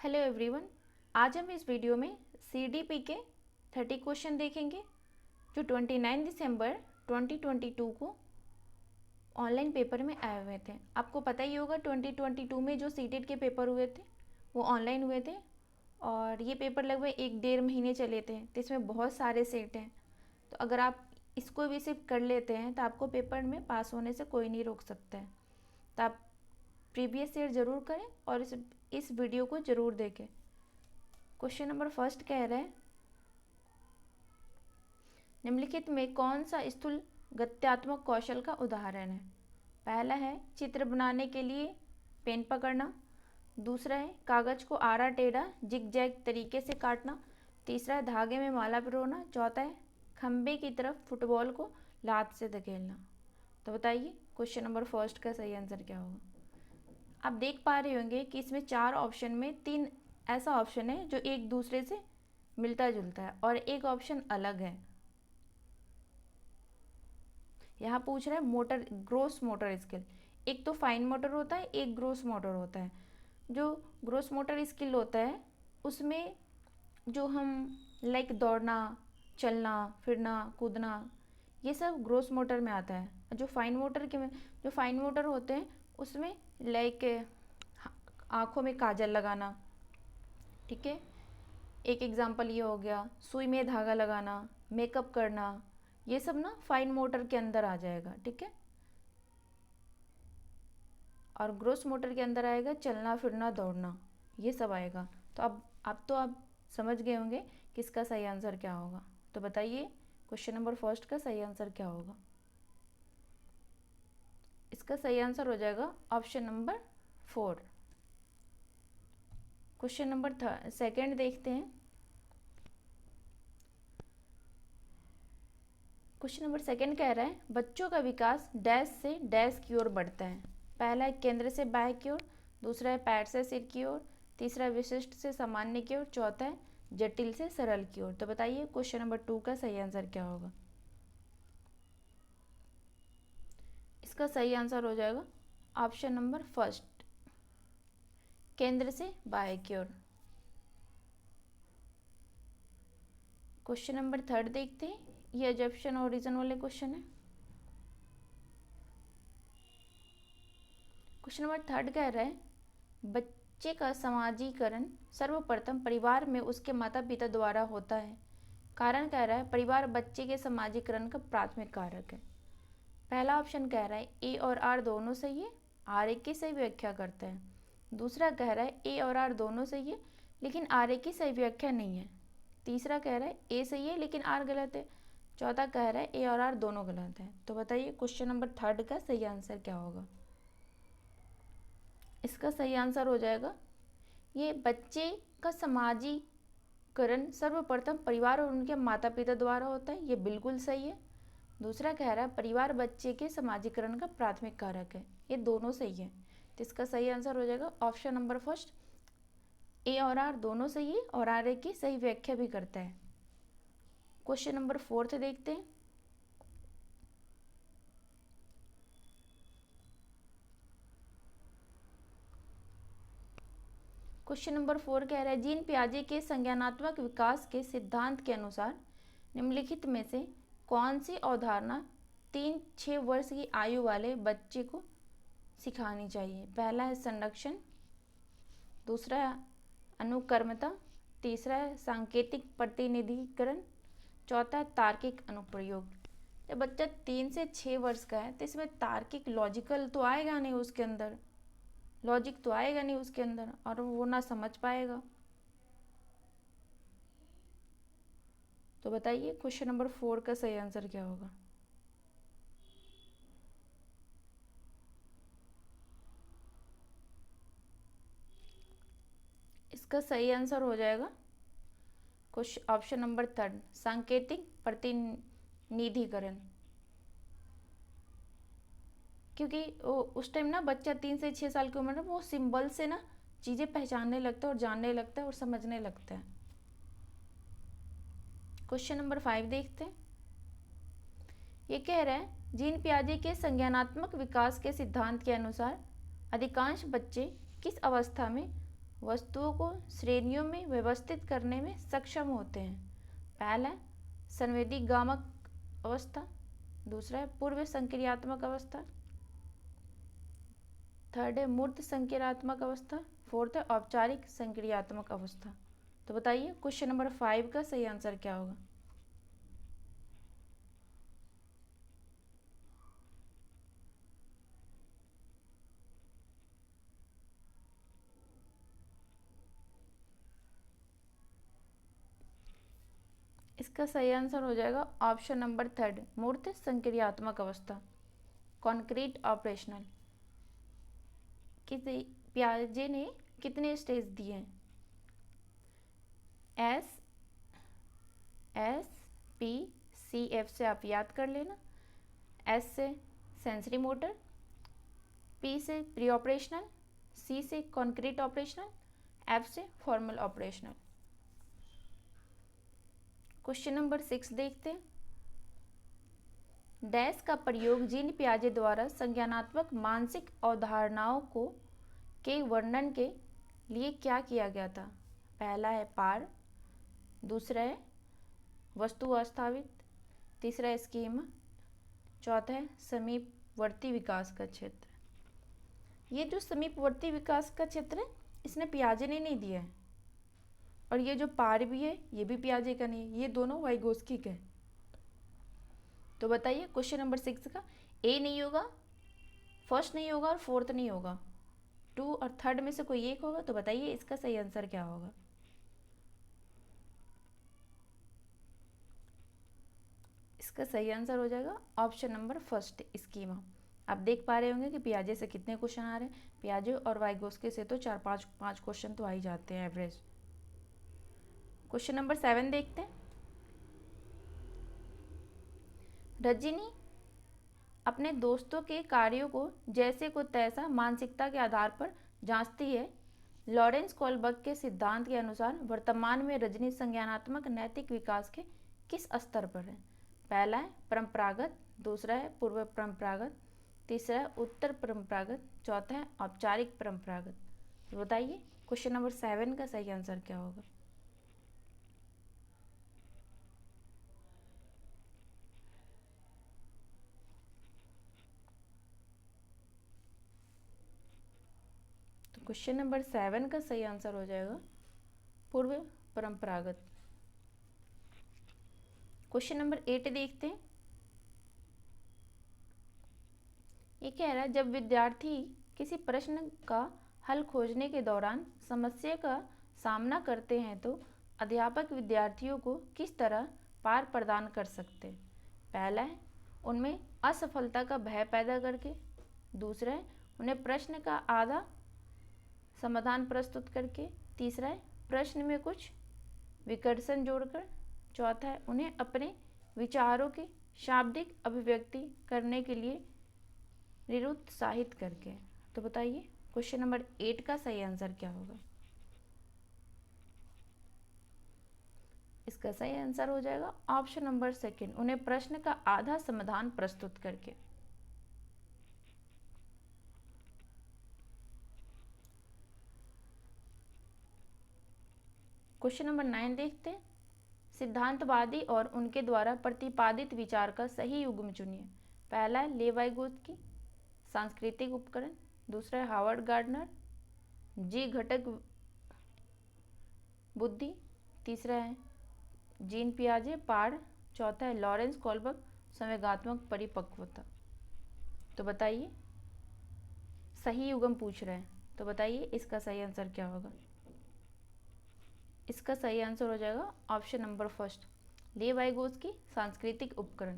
Hello everyone. आज हम इस वीडियो में सीडीपी के 30 क्वेश्चन देखेंगे जो 29 दिसंबर 2022 को ऑनलाइन पेपर में आए हुए थे। आपको पता ही होगा 2022 में जो सीटेट के पेपर हुए थे वो ऑनलाइन हुए थे और ये पेपर लगभग 1-1.5 महीने चले थे। तो इसमें बहुत सारे सेट हैं, तो अगर आप इसको भी सिर्फ कर लेते हैं तो आपको पेपर में पास होने से कोई नहीं रोक सकता है। तो आप प्रीवियस ईयर ज़रूर करें और इस वीडियो को ज़रूर देखें। क्वेश्चन नंबर फर्स्ट कह रहा है, निम्नलिखित में कौन सा स्थूल गत्यात्मक कौशल का उदाहरण है। पहला है चित्र बनाने के लिए पेन पकड़ना, दूसरा है कागज को आड़ा टेढ़ा जिग जैग तरीके से काटना, तीसरा है धागे में माला पिरोना, चौथा है खंबे की तरफ फुटबॉल को लात से धकेलना। तो बताइए क्वेश्चन नंबर फर्स्ट का सही आंसर क्या होगा। आप देख पा रहे होंगे कि इसमें 4 ऑप्शन में 3 ऐसा ऑप्शन है जो एक दूसरे से मिलता जुलता है और एक ऑप्शन अलग है। यहाँ पूछ रहा है मोटर ग्रोस मोटर स्किल। एक तो फाइन मोटर होता है, एक ग्रोस मोटर होता है। जो ग्रोस मोटर स्किल होता है उसमें जो हम लाइक दौड़ना, चलना, फिरना, कूदना, ये सब ग्रोस मोटर में आता है। जो फाइन मोटर होते हैं उसमें लाइक आँखों में काजल लगाना, ठीक है, एक एग्जांपल ये हो गया। सुई में धागा लगाना, मेकअप करना, ये सब ना फाइन मोटर के अंदर आ जाएगा, ठीक है। और ग्रोस मोटर के अंदर आएगा चलना, फिरना, दौड़ना, ये सब आएगा। तो अब तो आप समझ गए होंगे कि इसका सही आंसर क्या होगा। तो बताइए क्वेश्चन नंबर फर्स्ट का सही आंसर क्या होगा। इसका सही आंसर हो जाएगा option number 4। Question number second देखते हैं। क्वेश्चन नंबर सेकेंड कह रहा है बच्चों का विकास डैश से डैश की ओर बढ़ता है। पहला है केंद्र से बाह्य की ओर, दूसरा है पैर से सिर की ओर, तीसरा विशिष्ट से सामान्य की ओर, चौथा है जटिल से सरल की ओर। तो बताइए क्वेश्चन नंबर 2 का सही आंसर क्या होगा। इसका सही आंसर हो जाएगा ऑप्शन नंबर फर्स्ट, केंद्र से बाह्य की ओर। क्वेश्चन नंबर थर्ड देखते हैं। ये एजप्शन और रीजन वाले क्वेश्चन है। क्वेश्चन नंबर थर्ड कह रहा है बच्चे का समाजीकरण सर्वप्रथम परिवार में उसके माता पिता द्वारा होता है। कारण कह रहा है परिवार बच्चे के समाजीकरण का प्राथमिक कारक है। पहला ऑप्शन कह रहा है ए और आर दोनों सही है, आर एक की सही व्याख्या करता है। दूसरा कह रहा है ए और आर दोनों सही है लेकिन आर एक की सही व्याख्या नहीं है। तीसरा कह रहा है ए सही है लेकिन आर गलत है। चौथा कह रहा है ए और आर दोनों गलत है। तो बताइए क्वेश्चन नंबर थर्ड का सही आंसर क्या होगा। इसका सही आंसर हो जाएगा ये बच्चे का समाजीकरण सर्वप्रथम परिवार और उनके माता पिता द्वारा होता है, ये बिल्कुल सही है। दूसरा कह रहा है परिवार बच्चे के समाजीकरण का प्राथमिक कारक है, ये दोनों सही है। तो इसका सही आंसर हो जाएगा ऑप्शन नंबर फर्स्ट, ए और आर दोनों सही है और आर ए की सही व्याख्या भी करता है। क्वेश्चन नंबर फोर्थ देखते हैं। क्वेश्चन नंबर 4 कह रहा है जीन पियाजे के संज्ञानात्मक विकास के सिद्धांत के अनुसार निम्नलिखित में से कौन सी अवधारणा 3-6 वर्ष की आयु वाले बच्चे को सिखानी चाहिए। पहला है संरक्षण, दूसरा है अनुकर्मता, तीसरा है सांकेतिक प्रतिनिधिकरण, चौथा है तार्किक अनुप्रयोग। जब बच्चा 3 से 6 वर्ष का है तो इसमें तार्किक लॉजिकल तो आएगा नहीं, उसके अंदर लॉजिक तो आएगा नहीं उसके अंदर और वो ना समझ पाएगा। तो बताइए क्वेश्चन नंबर 4 का सही आंसर क्या होगा। इसका सही आंसर हो जाएगा क्वेश्चन ऑप्शन नंबर थर्ड, सांकेतिक प्रतिनिधिकरण। क्योंकि उस टाइम ना बच्चा 3 से 6 साल की उम्र में वो सिंबल से ना चीज़ें पहचानने लगता है और जानने लगता है और समझने लगता है। क्वेश्चन नंबर 5 देखते हैं। ये कह रहा है जीन पियाजे के संज्ञानात्मक विकास के सिद्धांत के अनुसार अधिकांश बच्चे किस अवस्था में वस्तुओं को श्रेणियों में व्यवस्थित करने में सक्षम होते हैं। पहला है संवेदीगामक अवस्था, दूसरा है पूर्व संक्रियात्मक अवस्था, थर्ड है मूर्त संक्रियात्मक अवस्था, फोर्थ है औपचारिक संक्रियात्मक अवस्था। तो बताइए क्वेश्चन नंबर 5 का सही आंसर क्या होगा। इसका सही आंसर हो जाएगा ऑप्शन नंबर 3, मूर्त संक्रियात्मक अवस्था, कॉन्क्रीट ऑपरेशनल। किसी पियाजे ने कितने स्टेज दिए हैं? एस पी सी एफ से आप याद कर लेना। एस से सेंसरी मोटर, पी से प्री ऑपरेशनल, सी से कॉन्क्रीट ऑपरेशनल, एफ से फॉर्मल ऑपरेशनल। क्वेश्चन नंबर 6 देखते हैं। डैश का प्रयोग जीन पियाजे द्वारा संज्ञानात्मक मानसिक अवधारणाओं को के वर्णन के लिए क्या किया गया था? पहला है पार, दूसरा है वस्तु अस्थापित, तीसरा है स्कीमा, चौथा है समीपवर्ती विकास का क्षेत्र। ये जो समीपवर्ती विकास का क्षेत्र है इसने पियाजे ने नहीं दिया है, और ये जो पार भी है ये भी पियाजे का नहीं है, ये दोनों वाइगोस्की के हैं। तो बताइए क्वेश्चन नंबर 6 का ए नहीं होगा, फर्स्ट नहीं होगा और फोर्थ नहीं होगा, 2 और 3 में से कोई एक होगा। तो बताइए इसका सही आंसर क्या होगा। इसका सही आंसर हो जाएगा ऑप्शन नंबर 1, स्कीमा। आप देख पा रहे होंगे कि पियाजे से कितने क्वेश्चन आ रहे हैं। पियाजे और वाइगोस्की से तो 4-5 क्वेश्चन तो आ ही जाते हैं एवरेज। क्वेश्चन नंबर 7 देखते हैं। रजनी अपने दोस्तों के कार्यों को जैसे को तैसा मानसिकता के आधार पर जांचती है। लॉरेंस कोलबर्ग के सिद्धांत के अनुसार वर्तमान में रजनी संज्ञानात्मक नैतिक विकास के किस स्तर पर है? पहला है परंपरागत, दूसरा है पूर्व परंपरागत, तीसरा है उत्तर परंपरागत, चौथा है औपचारिक परंपरागत। तो बताइए क्वेश्चन नंबर 7 का सही आंसर क्या होगा। तो क्वेश्चन नंबर 7 का सही आंसर हो जाएगा पूर्व परंपरागत। क्वेश्चन नंबर 8 देखते हैं। ये कह रहा है जब विद्यार्थी किसी प्रश्न का हल खोजने के दौरान समस्या का सामना करते हैं तो अध्यापक विद्यार्थियों को किस तरह पार प्रदान कर सकते हैं? पहला है उनमें असफलता का भय पैदा करके, दूसरा है उन्हें प्रश्न का आधा समाधान प्रस्तुत करके, तीसरा है प्रश्न में कुछ विकर्षण जोड़कर, चौथा है उन्हें अपने विचारों की शाब्दिक अभिव्यक्ति करने के लिए निरुत्साहित करके। तो बताइए क्वेश्चन नंबर 8 का सही आंसर क्या होगा। इसका सही आंसर हो जाएगा ऑप्शन नंबर 2, उन्हें प्रश्न का आधा समाधान प्रस्तुत करके। क्वेश्चन नंबर 9 देखते हैं। सिद्धांतवादी और उनके द्वारा प्रतिपादित विचार का सही युग्म चुनिए। पहला है लेवाइगोस्की सांस्कृतिक उपकरण, दूसरा है हावर्ड गार्डनर जी घटक बुद्धि, तीसरा है जीन पियाजे पाड़, चौथा है लॉरेंस कोलबर्ग संवेगात्मक परिपक्वता। तो बताइए सही युग्म पूछ रहे हैं, तो बताइए इसका सही आंसर क्या होगा। इसका सही आंसर हो जाएगा ऑप्शन नंबर 1, लेवाइगोस्की सांस्कृतिक उपकरण।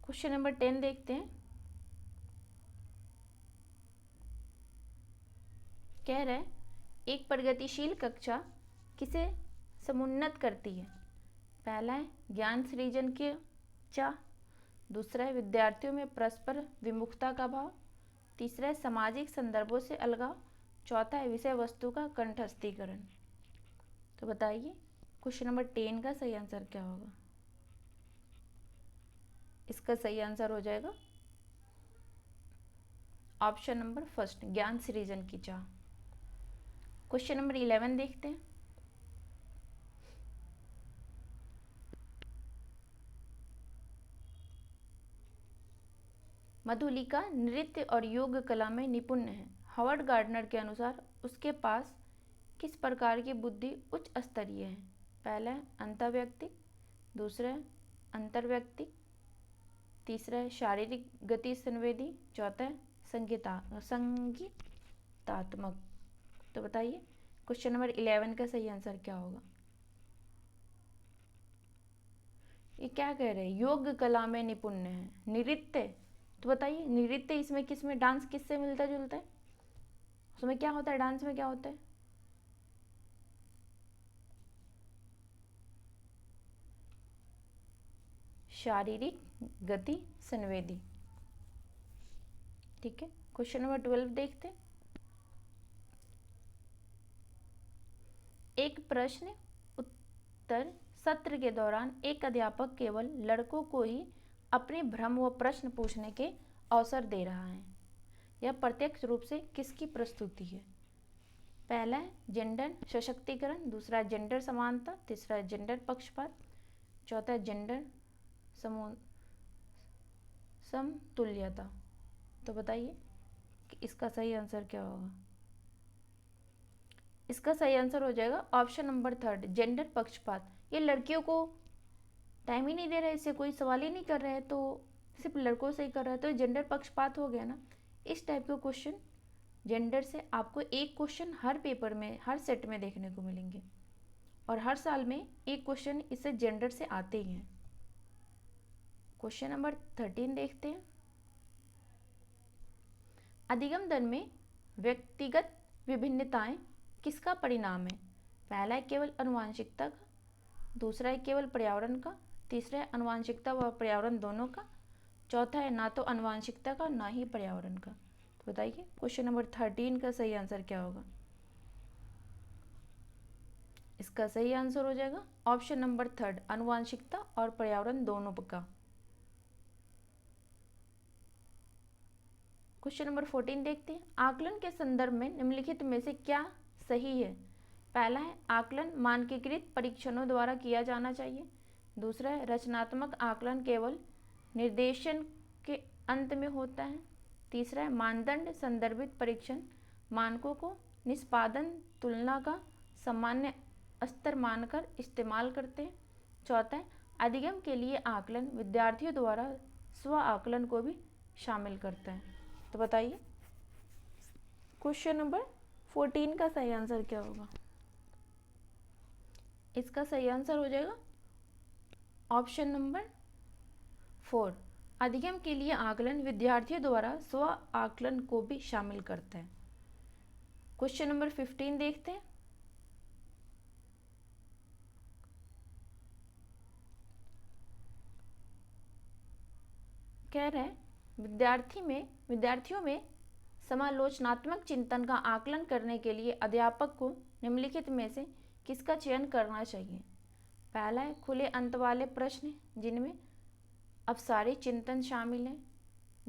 क्वेश्चन नंबर 10 देखते हैं। कह रहे हैं एक प्रगतिशील कक्षा किसे समुन्नत करती है? पहला है ज्ञान सृजन के चाह, दूसरा है विद्यार्थियों में परस्पर विमुखता का भाव, तीसरा है सामाजिक संदर्भों से अलगाव, चौथा है विषय वस्तु का कंठस्थीकरण। तो बताइए क्वेश्चन नंबर 10 का सही आंसर क्या होगा। इसका सही आंसर हो जाएगा ऑप्शन नंबर फर्स्ट, ज्ञान सृजन की चाह। क्वेश्चन नंबर 11 देखते हैं। मधुलिका नृत्य और योग कला में निपुण है। हावर्ड गार्डनर के अनुसार उसके पास किस प्रकार की बुद्धि उच्च स्तरीय है? पहला है अंतर्वैयक्तिक, दूसरा है अंतर्वैयक्तिक, तीसरा है शारीरिक गति संवेदी, चौथा है संगीतात्मक। तो बताइए क्वेश्चन नंबर 11 का सही आंसर क्या होगा? ये क्या कह रहे हैं? योग कला में निपुण है। नृत्य, तो बताइए नृत्य इसमें किसमें, डांस किससे मिलता जुलता है? उसमें क्या होता है, डांस में क्या होता है? शारीरिक गति संवेदी। ठीक है, क्वेश्चन नंबर 12 देखते हैं। एक प्रश्न उत्तर सत्र के दौरान एक अध्यापक केवल लड़कों को ही अपने भ्रम व प्रश्न पूछने के अवसर दे रहा है। यह प्रत्यक्ष रूप से किसकी प्रस्तुति है? पहला है जेंडर सशक्तिकरण, दूसरा है जेंडर समानता, तीसरा है जेंडर पक्षपात, चौथा है जेंडर समतुल्यता। तो बताइए कि इसका सही आंसर क्या होगा? इसका सही आंसर हो जाएगा ऑप्शन नंबर थर्ड, जेंडर पक्षपात। ये लड़कियों को टाइम ही नहीं दे रहे, इससे कोई सवाल ही नहीं कर रहे हैं, तो सिर्फ लड़कों से ही कर रहा है, तो जेंडर पक्षपात हो गया ना। इस टाइप के क्वेश्चन जेंडर से आपको एक क्वेश्चन हर पेपर में, हर सेट में देखने को मिलेंगे, और हर साल में एक क्वेश्चन इससे जेंडर से आते ही हैं। क्वेश्चन नंबर 13 देखते हैं। अधिगम दर में व्यक्तिगत विभिन्नताएं किसका परिणाम है? पहला है केवल आनुवंशिकता का, दूसरा है केवल पर्यावरण का, तीसरा है आनुवंशिकता व पर्यावरण दोनों का, चौथा है ना तो आनुवंशिकता का ना ही पर्यावरण का। तो बताइए क्वेश्चन नंबर 13 का सही आंसर क्या होगा? इसका सही आंसर हो जाएगा ऑप्शन नंबर थर्ड, आनुवंशिकता और पर्यावरण दोनों का। क्वेश्चन नंबर 14 देखते हैं। आकलन के संदर्भ में निम्नलिखित में से क्या सही है? पहला है आकलन मानकीकृत परीक्षणों द्वारा किया जाना चाहिए, दूसरा है रचनात्मक आकलन केवल निर्देशन के अंत में होता है, तीसरा है मानदंड संदर्भित परीक्षण मानकों को निष्पादन तुलना का सामान्य स्तर मानकर इस्तेमाल करते हैं, चौथा है अधिगम के लिए आकलन विद्यार्थियों द्वारा स्व आकलन को भी शामिल करता है। तो बताइए क्वेश्चन नंबर 14 का सही आंसर क्या होगा? इसका सही आंसर हो जाएगा ऑप्शन नंबर 4, अधिगम के लिए आकलन विद्यार्थियों द्वारा स्व आकलन को भी शामिल करता है। क्वेश्चन नंबर 15 देखते हैं। कह रहे हैं विद्यार्थियों में समालोचनात्मक चिंतन का आकलन करने के लिए अध्यापक को निम्नलिखित में से किसका चयन करना चाहिए? पहला है खुले अंत वाले प्रश्न जिनमें अपसारी चिंतन शामिल है,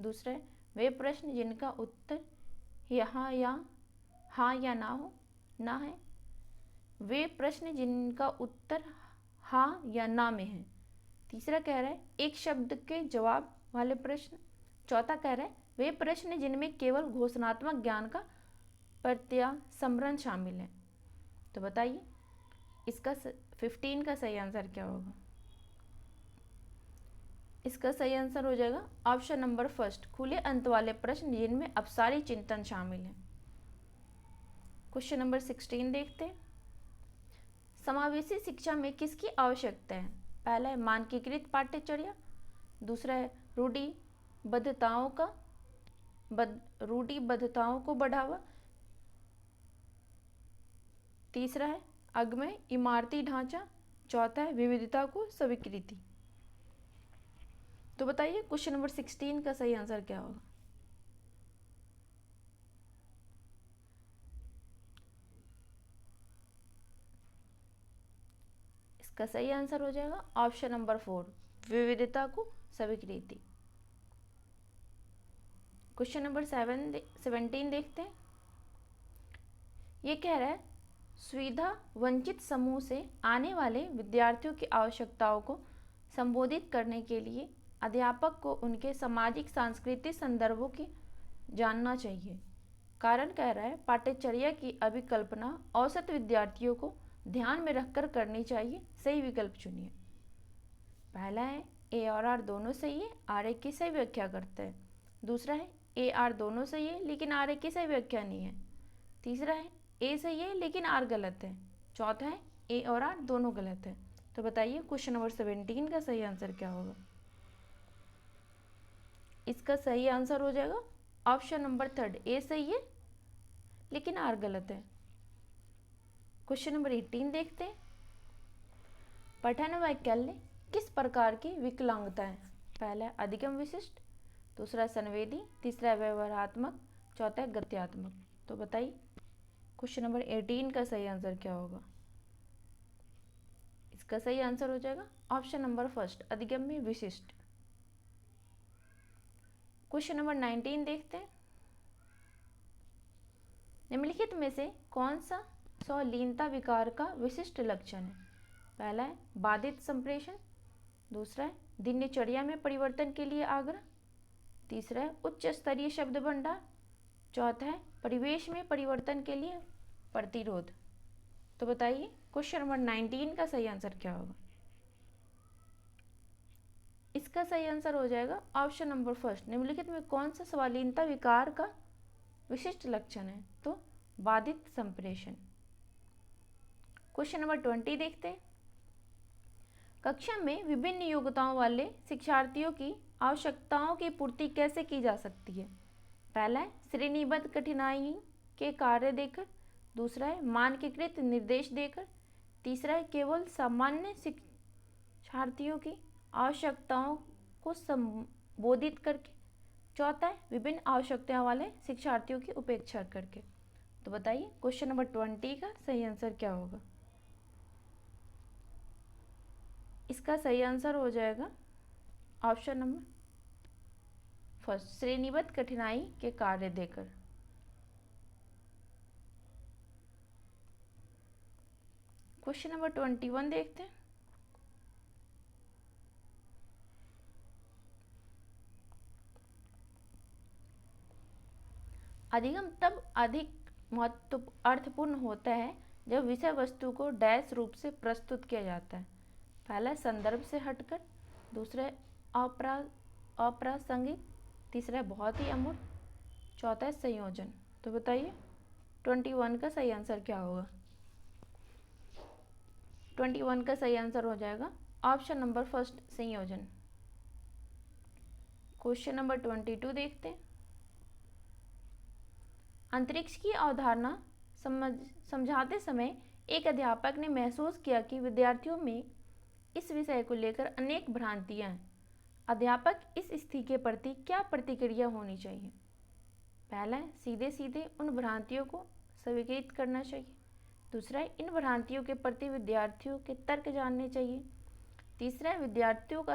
दूसरा है वे प्रश्न जिनका उत्तर यहाँ या हाँ या ना है, वे प्रश्न जिनका उत्तर हाँ या ना में है, तीसरा कह रहा है एक शब्द के जवाब वाले प्रश्न, चौथा कह रहा है वे प्रश्न जिनमें केवल घोषणात्मक ज्ञान का प्रत्यास्मरण शामिल है। तो बताइए इसका 15 का सही आंसर क्या होगा? इसका सही आंसर हो जाएगा ऑप्शन नंबर फर्स्ट, खुले अंत वाले प्रश्न जिनमें अपसारी चिंतन शामिल है। क्वेश्चन नंबर 16 देखते हैं। समावेशी शिक्षा में किसकी आवश्यकता है? पहला है मानकीकृत पाठ्यचर्या, दूसरा है रूढ़िबद्धताओं को बढ़ावा, तीसरा है अगम्य इमारती ढांचा, चौथा है विविधता को स्वीकृति। तो बताइए क्वेश्चन नंबर 16 का सही आंसर क्या होगा? इसका सही आंसर हो जाएगा ऑप्शन नंबर 4, विविधता को स्वीकृति। क्वेश्चन नंबर 17 देखते हैं। ये कह रहा है सुविधा वंचित समूह से आने वाले विद्यार्थियों की आवश्यकताओं को संबोधित करने के लिए अध्यापक को उनके सामाजिक सांस्कृतिक संदर्भों की जानना चाहिए। कारण कह रहा है पाठ्यचर्या की अभिकल्पना औसत विद्यार्थियों को ध्यान में रखकर करनी चाहिए। सही विकल्प चुनिए। पहला है ए और आर दोनों सही है, आर ए की सही व्याख्या करता है। दूसरा है ए आर दोनों सही है लेकिन आर ए की सही व्याख्या नहीं है। तीसरा है ए सही है लेकिन आर गलत है। चौथा है ए और आर दोनों गलत है। तो बताइए क्वेश्चन नंबर 17 का सही आंसर क्या होगा। इसका सही आंसर हो जाएगा ऑप्शन नंबर 3, ए सही है लेकिन आर गलत है। क्वेश्चन नंबर 18 देखते हैं। पठन वैकल्य किस प्रकार की विकलांगता है। पहला है अधिगम विशिष्ट, दूसरा संवेदी, तीसरा व्यवहारात्मक, चौथा गत्यात्मक। तो बताइए क्वेश्चन नंबर 18 का सही आंसर क्या होगा। इसका सही आंसर हो जाएगा ऑप्शन नंबर 1, अधिगम्य विशिष्ट। क्वेश्चन नंबर 19 देखते हैं। निम्नलिखित में से कौन सा स्वलीनता विकार का विशिष्ट लक्षण है। पहला है बाधित संप्रेषण, दूसरा है दिनचर्या में परिवर्तन के लिए आग्रह, तीसरा है उच्च स्तरीय शब्द भंडार, चौथा है परिवेश में परिवर्तन के लिए प्रतिरोध। तो बताइए क्वेश्चन नंबर 19 का सही आंसर क्या होगा। इसका सही आंसर हो जाएगा ऑप्शन नंबर 1, निम्नलिखित में कौन सा स्वलीनता विकार का विशिष्ट लक्षण है। तो बाधित संप्रेषण। क्वेश्चन नंबर 20 देखते हैं। कक्षा में विभिन्न योग्यताओं वाले शिक्षार्थियों की आवश्यकताओं की पूर्ति कैसे की जा सकती है। पहला है श्रेणीबद्ध कठिनाई के कार्य देकर, दूसरा है मानकीकृत निर्देश देकर, तीसरा है केवल सामान्य शिक्षार्थियों की आवश्यकताओं को संबोधित करके, चौथा है विभिन्न आवश्यकताओं वाले शिक्षार्थियों की उपेक्षा करके। तो बताइए क्वेश्चन नंबर 20 का सही आंसर क्या होगा। इसका सही आंसर हो जाएगा ऑप्शन नंबर 1, श्रेणीबद्ध कठिनाई के कार्य देकर। क्वेश्चन नंबर 21 देखते हैं। अधिगम तब अधिक अर्थपूर्ण होता है जब विषय वस्तु को डैश रूप से प्रस्तुत किया जाता है। पहला संदर्भ से हटकर, दूसरा अप्रासंगिक, तीसरा बहुत ही अमूर्त, चौथा है संयोजन। तो बताइए 21 का सही आंसर क्या होगा। 21 का सही आंसर हो जाएगा ऑप्शन नंबर 1, संयोजन। क्वेश्चन नंबर 22 देखते हैं। अंतरिक्ष की अवधारणा समझाते समय एक अध्यापक ने महसूस किया कि विद्यार्थियों में इस विषय को लेकर अनेक भ्रांतियां हैं। अध्यापक इस स्थिति के प्रति क्या प्रतिक्रिया होनी चाहिए। पहला है सीधे सीधे उन भ्रांतियों को स्वीकृत करना चाहिए, दूसरा है इन भ्रांतियों के प्रति विद्यार्थियों के तर्क जानने चाहिए, तीसरा है विद्यार्थियों का